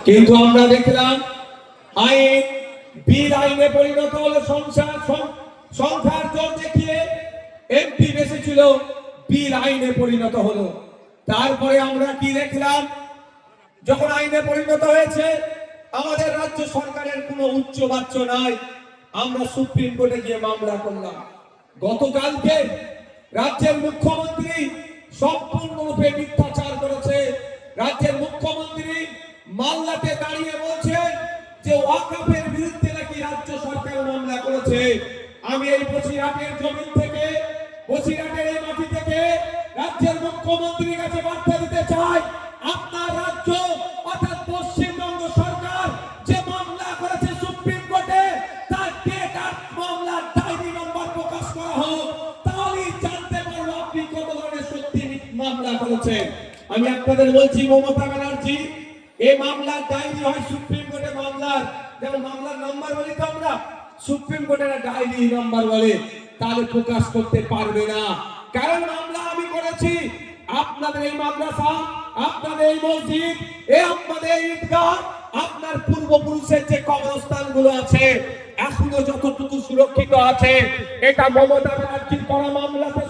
কিন্তু আমরা দেখলাম আইন বিল আইনে পরিণত হলো, সংখ্যার জোর দেখিয়ে এমপি বেশি ছিল, বিল আইনে পরিণত হলো। তারপরে আমরা কি দেখলাম, যখন আইনে পরিণত হয়েছে আমাদের রাজ্য সরকারের কোনো উচ্চ বাচ্চ নাই, আমরা সুপ্রিম কোর্টে গিয়ে মামলা করলাম। গতকালকে রাজ্যের মুখ্যমন্ত্রী সম্পূর্ণরূপে মিথ্যাচার করেছে। রাজ্যের মুখ্যমন্ত্রী মামলাতে দাঁড়িয়ে বলছেন যে ওয়াকফের বিরুদ্ধে নাকি রাজ্য সরকার মামলা করেছে। আমি এই বসিরহাটের জমিন থেকে, বসিরহাটের এই মাটি থেকে রাজ্যের মুখ্যমন্ত্রীর কাছে বার্তা দিতে চাই, আপনার রাজ্য অর্থাৎ পশ্চিমবঙ্গ সরকার যে মামলা করেছে সুপ্রিম কোর্টে, তার ডেট আর মামলার ডায়েরি নম্বর প্রকাশ করা হোক, তাহলেই জানতে পারবো আপনি কত ধরনের সত্যি মামলা করেছেন। আমি আপনাদের বলছি, মমতা ব্যানার্জি, এই মামলার ডায়েরি হয় সুপ্রিম কোর্টে, মামলার যেমন মামলার নাম্বার বলি তো আমরা, সুপ্রিম কোর্টের ডায়েরি নাম্বার বলে, তাহলে প্রকাশ করতে পারবে না। কারণ মামলা আমি করেছি, আপনাদের এই মাদ্রাসা, আপনাদের এই মসজিদ, আপনাদের এই ঈদগাহ, আপনার পূর্বপুরুষের যে কবরস্থানগুলো আছে এখনো যতটুকু সুরক্ষিত আছে, এটা মমতা ব্যানার্জির করা মামলাতে